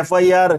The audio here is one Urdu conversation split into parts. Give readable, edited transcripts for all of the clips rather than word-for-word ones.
FIR,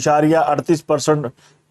0.38%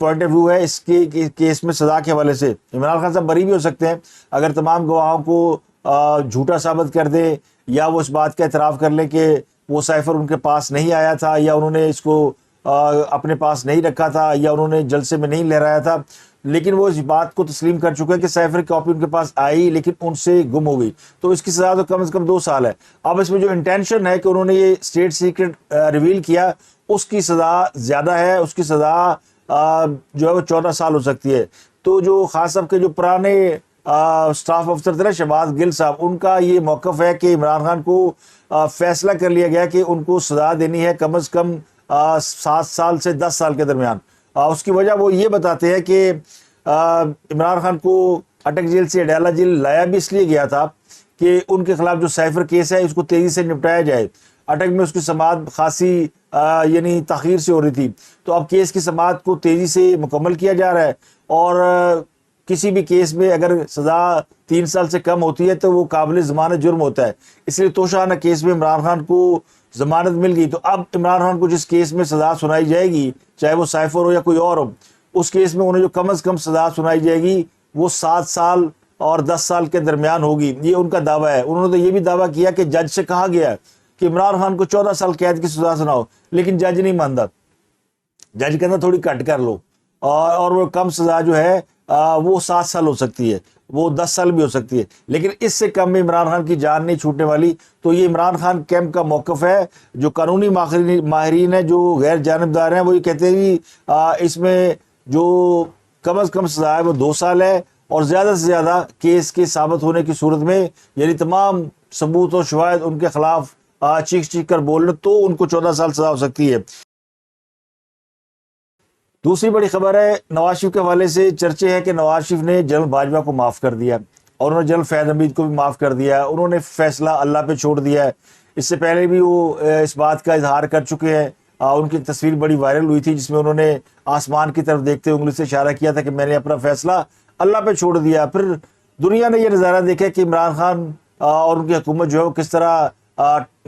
پوائنٹ آف ویو ہے اس کے کیس میں سزا کے حوالے سے. عمران خان صاحب بری بھی ہو سکتے ہیں اگر تمام گواہوں کو جھوٹا ثابت کر دے, یا وہ اس بات کا اعتراف کر لیں کہ وہ سائفر ان کے پاس نہیں آیا تھا, یا انہوں نے اس کو اپنے پاس نہیں رکھا تھا, یا انہوں نے جلسے میں نہیں لہرایا تھا. لیکن وہ اس بات کو تسلیم کر چکے ہیں کہ سائفر کی کاپی ان کے پاس آئی لیکن ان سے گم ہو گئی, تو اس کی سزا تو کم از کم 2 سال ہے. اب اس میں جو انٹینشن ہے کہ انہوں نے یہ اسٹیٹ سیکرٹ ریویل کیا, اس کی سزا زیادہ ہے, اس کی سزا جو ہے وہ 14 سال ہو سکتی ہے. تو جو خان صاحب کے جو پرانے سٹاف افسر تھے نا, شہباز گل صاحب, ان کا یہ موقف ہے کہ عمران خان کو فیصلہ کر لیا گیا کہ ان کو سزا دینی ہے کم از کم 7 سال سے 10 سال کے درمیان. اس کی وجہ وہ یہ بتاتے ہیں کہ عمران خان کو اٹک جیل سے اڈیالہ جیل لایا بھی اس لیے گیا تھا کہ ان کے خلاف جو سائفر کیس ہے اس کو تیزی سے نپٹایا جائے. اٹک میں اس کی سماعت خاصی یعنی تاخیر سے ہو رہی تھی, تو اب کیس کی سماعت کو تیزی سے مکمل کیا جا رہا ہے, اور کسی بھی کیس میں اگر سزا 3 سال سے کم ہوتی ہے تو وہ قابل ضمانت جرم ہوتا ہے. اس لیے توشانہ کیس میں عمران خان کو ضمانت مل گئی, تو اب عمران خان کو جس کیس میں سزا سنائی جائے گی, چاہے وہ سائفر ہو یا کوئی اور ہو, اس کیس میں انہیں جو کم از کم سزا سنائی جائے گی وہ 7 سال اور 10 سال کے درمیان ہوگی. یہ ان کا دعویٰ ہے. انہوں نے تو یہ بھی دعویٰ کیا کہ جج سے کہا گیا ہے کہ عمران خان کو 14 سال قید کی سزا سناؤ, لیکن جج نہیں مانتا. جج کہنا تھوڑی کٹ کر لو, اور وہ کم سزا جو ہے وہ 7 سال ہو سکتی ہے, وہ 10 سال بھی ہو سکتی ہے, لیکن اس سے کم میں عمران خان کی جان نہیں چھوٹنے والی. تو یہ عمران خان کیمپ کا موقف ہے. جو قانونی ماہرین ہیں, جو غیر جانبدار ہیں, وہ یہ کہتے ہیں کہ اس میں جو کم از کم سزا ہے وہ 2 سال ہے, اور زیادہ سے زیادہ کیس کے ثابت ہونے کی صورت میں, یعنی تمام ثبوت و شواہد ان کے خلاف چیخ کر بولنے, تو ان کو 14 سال سزا ہو سکتی ہے. دوسری بڑی خبر ہے نواز شریف کے حوالے سے. چرچے ہیں کہ نواز شریف نے جنرل باجوہ کو معاف کر دیا, اور انہوں نے جنرل فیض حمید کو بھی معاف کر دیا. انہوں نے فیصلہ اللہ پہ چھوڑ دیا ہے. اس سے پہلے بھی وہ اس بات کا اظہار کر چکے ہیں. ان کی تصویر بڑی وائرل ہوئی تھی جس میں انہوں نے آسمان کی طرف دیکھتے انگلی سے اشارہ کیا تھا کہ میں نے اپنا فیصلہ اللہ پہ چھوڑ دیا. پھر دنیا نے یہ نظارہ دیکھا کہ عمران خان اور ان کی حکومت جو ہے وہ کس طرح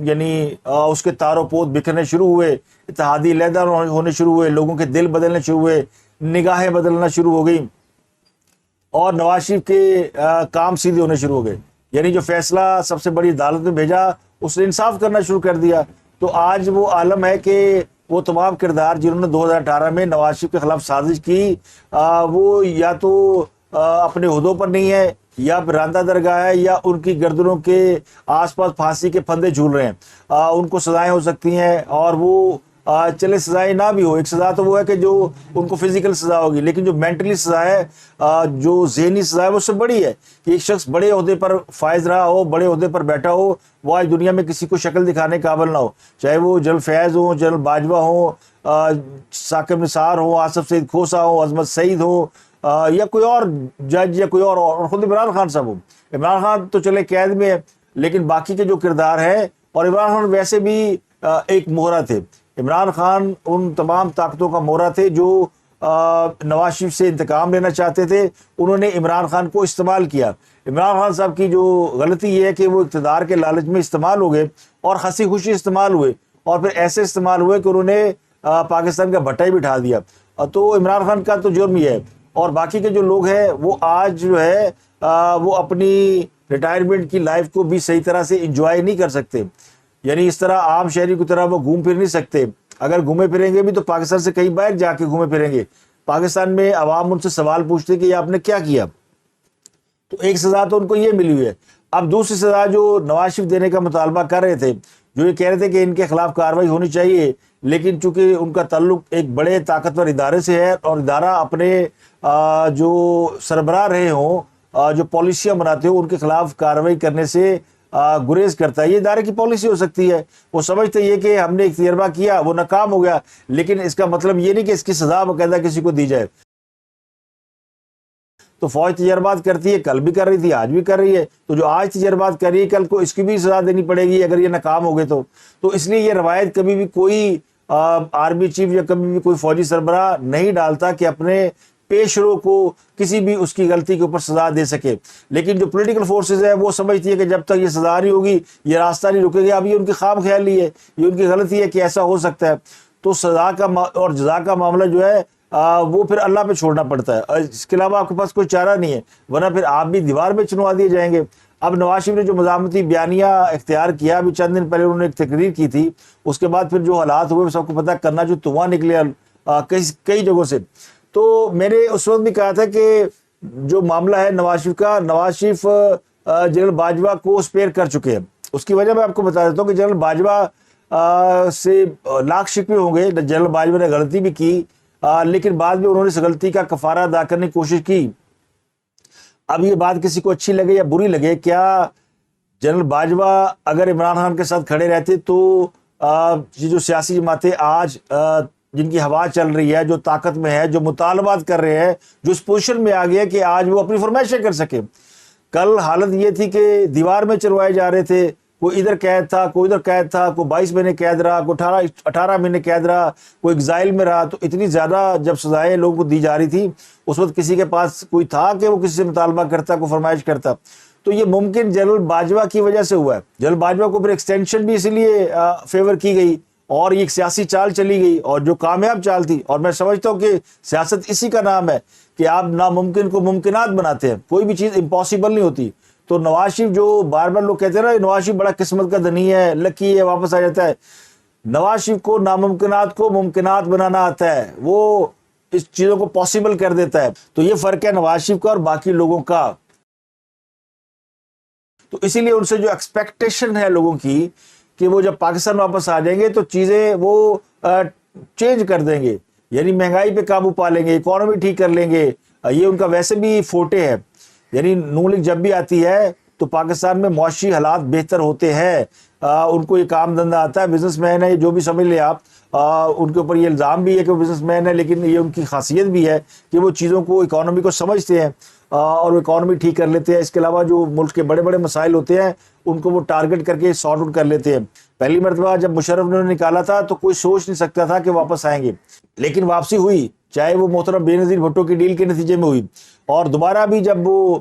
یعنی اس کے تار و پود بکھرنے شروع ہوئے, اتحادی علیحدہ ہونے شروع ہوئے, لوگوں کے دل بدلنے شروع ہوئے, نگاہیں بدلنا شروع ہو گئی, اور نواز شریف کے کام سیدھے ہونے شروع ہو گئے. یعنی جو فیصلہ سب سے بڑی عدالت میں بھیجا, اس نے انصاف کرنا شروع کر دیا. تو آج وہ عالم ہے کہ وہ تمام کردار جنہوں نے 2018 میں نواز شریف کے خلاف سازش کی, وہ یا تو اپنے عہدوں پر نہیں ہے, یا راندہ درگاہ ہے, یا ان کی گردنوں کے آس پاس پھانسی کے پھندے جھول رہے ہیں. ان کو سزائیں ہو سکتی ہیں, اور وہ چلے سزائیں نہ بھی ہو. ایک سزا تو وہ ہے کہ جو ان کو فزیکل سزا ہوگی, لیکن جو مینٹلی سزا ہے, جو ذہنی سزا ہے, وہ اس سے بڑی ہے کہ ایک شخص بڑے عہدے پر فائز رہا ہو, بڑے عہدے پر بیٹھا ہو, وہ آج دنیا میں کسی کو شکل دکھانے قابل نہ ہو, چاہے وہ جنرل فیض ہو, جنرل باجوہ ہو, ثاقب نثار ہو, آصف سعید کھوسا ہو, عظمت سعید ہو, یا کوئی اور جج, یا کوئی اور خود عمران خان صاحب ہو. عمران خان تو چلے قید میں ہے, لیکن باقی کے جو کردار ہیں, اور عمران خان ویسے بھی ایک مہرہ تھے. عمران خان ان تمام طاقتوں کا مہرہ تھے جو نواز شریف سے انتقام لینا چاہتے تھے. انہوں نے عمران خان کو استعمال کیا. عمران خان صاحب کی جو غلطی یہ ہے کہ وہ اقتدار کے لالچ میں استعمال ہو گئے, اور ہنسی خوشی استعمال ہوئے, اور پھر ایسے استعمال ہوئے کہ انہوں نے پاکستان کا بھٹا ہی بٹھا دیا. تو عمران خان کا تو جرم یہ ہے. اور باقی کے جو لوگ ہیں وہ آج جو ہے وہ اپنی ریٹائرمنٹ کی لائف کو بھی صحیح طرح سے انجوائے نہیں کر سکتے. یعنی اس طرح عام شہری کی طرح وہ گھوم پھر نہیں سکتے. اگر گھومے پھریں گے بھی تو پاکستان سے کہیں باہر جا کے گھومے پھریں گے. پاکستان میں عوام ان سے سوال پوچھتے کہ یہ آپ نے کیا کیا. تو ایک سزا تو ان کو یہ ملی ہوئی ہے. اب دوسری سزا جو نواز شریف دینے کا مطالبہ کر رہے تھے, جو یہ کہہ رہے تھے کہ ان کے خلاف کارروائی ہونی چاہیے, لیکن چونکہ ان کا تعلق ایک بڑے طاقتور ادارے سے ہے, اور ادارہ اپنے جو سربراہ رہے ہوں, جو پالیسیاں بناتے ہوں, ان کے خلاف کارروائی کرنے سے گریز کرتا ہے. یہ ادارے کی پالیسی ہو سکتی ہے. وہ سمجھتے یہ کہ ہم نے ایک تجربہ کیا, وہ ناکام ہو گیا, لیکن اس کا مطلب یہ نہیں کہ اس کی سزا باقاعدہ کسی کو دی جائے. تو فوج تجربات کرتی ہے, کل بھی کر رہی تھی, آج بھی کر رہی ہے. تو جو آج تجربات کر رہی ہے, کل کو اس کی بھی سزا دینی پڑے گی اگر یہ ناکام ہو گئے تو اس لیے یہ روایت کبھی بھی کوئی آرمی چیف یا کبھی بھی کوئی فوجی سربراہ نہیں ڈالتا کہ اپنے پیش رو کو کسی بھی اس کی غلطی کے اوپر سزا دے سکے. لیکن جو پولیٹیکل فورسز ہے وہ سمجھتی ہے کہ جب تک یہ سزا نہیں ہوگی یہ راستہ نہیں رکے گا. اب یہ ان کی خام خیالی ہے, یہ ان کی غلطی ہے کہ ایسا ہو سکتا ہے. تو سزا کا اور جزا کا معاملہ جو ہے وہ پھر اللہ پہ چھوڑنا پڑتا ہے، اور اس کے علاوہ آپ کے پاس کوئی چارہ نہیں ہے، ورنہ پھر آپ بھی دیوار میں چنوا دیے جائیں گے۔ اب نواز شریف نے جو مزاحمتی بیانیہ اختیار کیا، ابھی چند دن پہلے انہوں نے ایک تقریر کی تھی، اس کے بعد پھر جو حالات ہوئے سب کو پتہ، کرنا جو دھواں نکلے کئی جگہوں سے۔ تو میں نے اس وقت بھی کہا تھا کہ جو معاملہ ہے نواز شریف کا، نواز شریف جنرل باجوہ کو اسپیئر کر چکے ہیں۔ اس کی وجہ میں آپ کو بتا دیتا ہوں کہ جنرل باجوہ سے لاکھ شکوے ہوں گے، جنرل باجوہ نے غلطی بھی کی، لیکن بعد میں انہوں نے اس غلطی کا کفارہ ادا کرنے کی کوشش کی۔ اب یہ بات کسی کو اچھی لگے یا بری لگے، کیا جنرل باجوہ اگر عمران خان کے ساتھ کھڑے رہتے تو یہ جو سیاسی جماعتیں آج جن کی ہوا چل رہی ہے، جو طاقت میں ہے، جو مطالبات کر رہے ہیں، جو اس پوزیشن میں آ گیا کہ آج وہ اپنی فرمائشیں کر سکے۔ کل حالت یہ تھی کہ دیوار میں چلوائے جا رہے تھے، کوئی ادھر قید تھا، کوئی ادھر قید تھا، کوئی 22 مہینے قید رہا، کوئی 18 مہینے قید رہا، کوئی ایگزائل میں رہا۔ تو اتنی زیادہ جب سزائیں لوگوں کو دی جا رہی تھی، اس وقت کسی کے پاس کوئی تھا کہ وہ کسی سے مطالبہ کرتا، کوئی فرمائش کرتا؟ تو یہ ممکن جنرل باجوہ کی وجہ سے ہوا ہے۔ جنرل باجوہ کو پھر ایکسٹینشن بھی اسی لیے فیور کی گئی، اور یہ ایک سیاسی چال چلی گئی، اور جو کامیاب چال تھی۔ اور میں سمجھتا ہوں کہ سیاست اسی کا نام ہے کہ آپ ناممکن کو ممکنات بناتے ہیں، کوئی بھی چیز امپاسبل نہیں ہوتی۔ تو نواز شریف جو بار بار لوگ کہتے ہیں نا نواز شریف بڑا قسمت کا دھنی ہے، لکی ہے، واپس آ جاتا ہے، نواز شریف کو ناممکنات کو ممکنات بنانا آتا ہے، وہ اس چیزوں کو پاسبل کر دیتا ہے۔ تو یہ فرق ہے نواز شریف کا اور باقی لوگوں کا۔ تو اسی لیے ان سے جو ایکسپیکٹیشن ہے لوگوں کی کہ وہ جب پاکستان واپس آ جائیں گے تو چیزیں وہ چینج کر دیں گے، یعنی مہنگائی پہ قابو پا لیں گے، اکانومی ٹھیک کر لیں گے۔ یہ ان کا ویسے بھی فوٹے ہے، یعنی نون لیگ جب بھی آتی ہے تو پاکستان میں معاشی حالات بہتر ہوتے ہیں، ان کو یہ کام دھندہ آتا ہے، بزنس مین ہے، جو بھی سمجھ لیں آپ، ان کے اوپر یہ الزام بھی ہے کہ وہ بزنس مین ہے، لیکن یہ ان کی خاصیت بھی ہے کہ وہ چیزوں کو، اکانومی کو سمجھتے ہیں اور وہ اکانومی ٹھیک کر لیتے ہیں۔ اس کے علاوہ جو ملک کے بڑے بڑے مسائل ہوتے ہیں ان کو وہ ٹارگٹ کر کے سارٹ آؤٹ کر لیتے ہیں۔ پہلی مرتبہ جب مشرف نے نکالا تھا تو کوئی سوچ نہیں سکتا تھا کہ واپس آئیں گے، لیکن واپسی ہوئی، چاہے وہ محترم بے نظیر بھٹو کی ڈیل کے نتیجے میں ہوئی، اور دوبارہ بھی جب وہ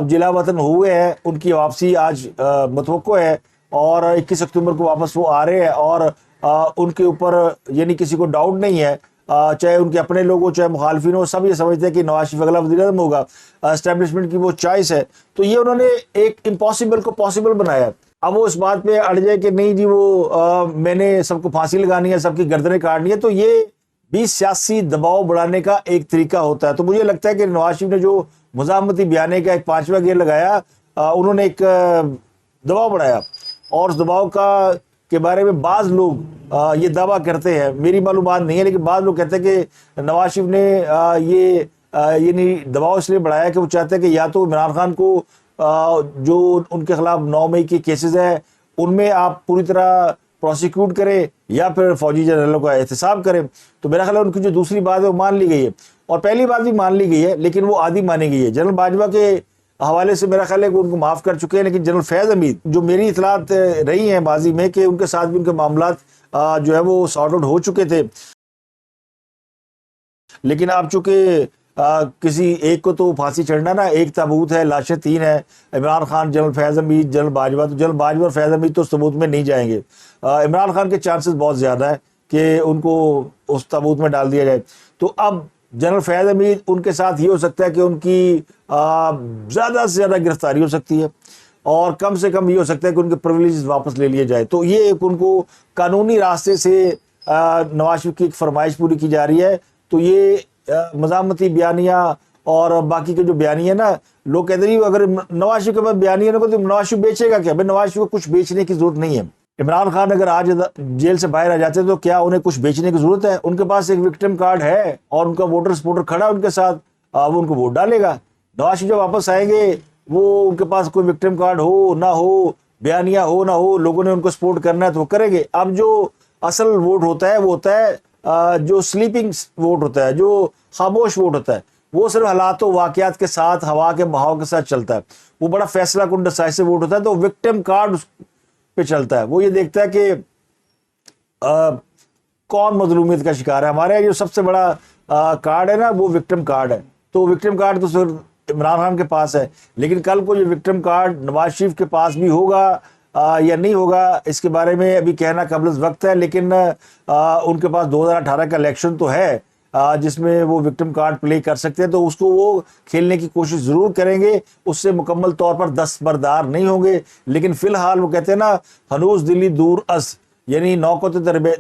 جلا وطن ہوئے ہیں، ان کی واپسی آج متوقع ہے، اور 21 اکتوبر کو واپس وہ آ رہے ہیں، اور ان کے اوپر یعنی کسی کو ڈاؤٹ نہیں ہے، چاہے ان کے اپنے لوگ ہو چاہے مخالفین ہو، سب یہ سمجھتے ہیں کہ نواز شریف اگلا وزیر اعظم ہوگا، اسٹیبلشمنٹ کی وہ چوائس ہے۔ تو یہ انہوں نے ایک امپاسبل کو پاسبل بنایا۔ اب وہ اس بات پہ اڑ جائے کہ نہیں جی وہ میں نے سب کو پھانسی لگانی ہے، سب کی گردنیں کاٹنی ہے، تو یہ بھی سیاسی دباؤ بڑھانے کا ایک طریقہ ہوتا ہے۔ تو مجھے لگتا ہے کہ نواز شریف نے جو مزاحمتی بیانیے کا ایک 5واں گیئر لگایا، انہوں نے ایک دباؤ بڑھایا، اور اس دباؤ کے بارے میں بعض لوگ یہ دعویٰ کرتے ہیں، میری معلومات نہیں ہے لیکن بعض لوگ کہتے ہیں کہ نواز شریف نے یہ یعنی دباؤ اس لیے بڑھایا کہ وہ چاہتے ہیں کہ یا تو عمران خان کو جو ان کے خلاف 9 مئی کے کیسز ہیں ان میں آپ پوری طرح پروسیکیوٹ کریں، یا پھر فوجی جنرلوں کا احتساب کریں۔ تو میرا خیال ہے ان کی جو دوسری بات ہے وہ مان لی گئی ہے، اور پہلی بات بھی مان لی گئی ہے لیکن وہ آدھی مانی گئی ہے۔ جنرل باجوہ کے حوالے سے میرا خیال ہے کہ ان کو معاف کر چکے ہیں، لیکن جنرل فیض حمید، جو میری اطلاعات رہی ہیں ماضی میں کہ ان کے ساتھ بھی ان کے معاملات جو ہے وہ سارٹ آؤٹ ہو چکے تھے، لیکن اب چونکہ کسی ایک کو تو پھانسی چڑھنا نا، ایک تابوت ہے، لاشیں 3 ہیں، عمران خان، جنرل فیض حمید، جنرل باجوہ۔ تو جنرل باجوہ اور فیض حمید تو اس تابوت میں نہیں جائیں گے، عمران خان کے چانسز بہت زیادہ ہے کہ ان کو اس تابوت میں ڈال دیا جائے۔ تو اب جنرل فیض حمید، ان کے ساتھ یہ ہو سکتا ہے کہ ان کی زیادہ سے زیادہ گرفتاری ہو سکتی ہے، اور کم سے کم یہ ہو سکتا ہے کہ ان کے پرویلیجز واپس لے لیے جائے۔ تو یہ ایک ان کو قانونی راستے سے نواز شریف کی ایک فرمائش پوری کی جا رہی ہے۔ تو یہ مزاحمتی بیانیہ اور باقی کے جو بیانیہ نا، لوگ کہتے ہیں اگر نواز شریف کے پاس بیانیہ نہ تو نواز شریف بیچے گا کیا؟ بھائی نواز شریف کو کچھ بیچنے کی ضرورت نہیں ہے۔ عمران خان اگر آج جیل سے باہر آ جاتے تو کیا انہیں کچھ بیچنے کی ضرورت ہے؟ ان کے پاس ایک وکٹم کارڈ ہے اور ان کا ووٹر سپورٹر کھڑا ان کے ساتھ، وہ ان کو ووٹ ڈالے گا۔ نواز شریف جب واپس آئیں گے، وہ ان کے پاس کوئی وکٹم کارڈ ہو نہ ہو، بیانیہ ہو نہ ہو، لوگوں نے ان کو سپورٹ کرنا ہے تو وہ کریں گے۔ اب جو اصل ووٹ ہوتا ہے وہ ہوتا ہے جو سلیپنگ ووٹ ہوتا ہے، جو خاموش ووٹ ہوتا ہے، وہ صرف حالات و واقعات کے ساتھ، ہوا کے بہاؤ کے ساتھ چلتا ہے، وہ بڑا فیصلہ کن ڈسائسو ووٹ ہوتا ہے۔ تو وکٹم کارڈ پہ چلتا ہے، وہ یہ دیکھتا ہے کہ کون مظلومیت کا شکار ہے۔ ہمارے جو سب سے بڑا کارڈ ہے نا وہ وکٹم کارڈ ہے، تو وکٹم کارڈ تو صرف عمران خان کے پاس ہے، لیکن کل کو یہ وکٹم کارڈ نواز شریف کے پاس بھی ہوگا یا نہیں ہوگا، اس کے بارے میں ابھی کہنا قبل از وقت ہے، لیکن ان کے پاس 2018 کا الیکشن تو ہے، جس میں وہ وکٹم کارڈ پلے کر سکتے ہیں، تو اس کو وہ کھیلنے کی کوشش ضرور کریں گے، اس سے مکمل طور پر دستبردار نہیں ہوں گے، لیکن فی الحال وہ کہتے ہیں نا ہنوز دلی دور از، یعنی نوکت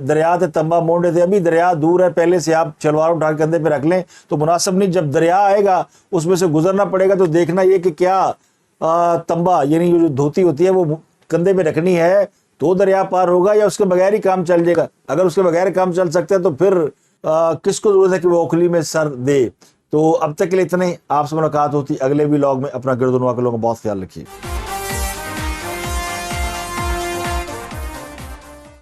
دریا تے تمبا مونڈے تھے، ابھی دریا دور ہے، پہلے سے آپ چلوار اٹھا کے کندھے پہ رکھ لیں تو مناسب نہیں، جب دریا آئے گا اس میں سے گزرنا پڑے گا تو دیکھنا یہ کہ کیا تمبا یعنی جو دھوتی ہوتی ہے وہ کندھے پہ رکھنی ہے تو دریا پار ہوگا یا اس کے بغیر ہی کام چل جائے گا۔ اگر اس کے بغیر کام چل سکتا ہے تو پھر کس کو ضرورت ہے کہ وہ اوکھلی میں سر دے۔ تو اب تک کے لیے اتنا ہی، آپ سے ملاقات ہوتی اگلے ولاگ میں۔ اپنا گرد و نواح کے لوگوں کا بہت خیال رکھیے۔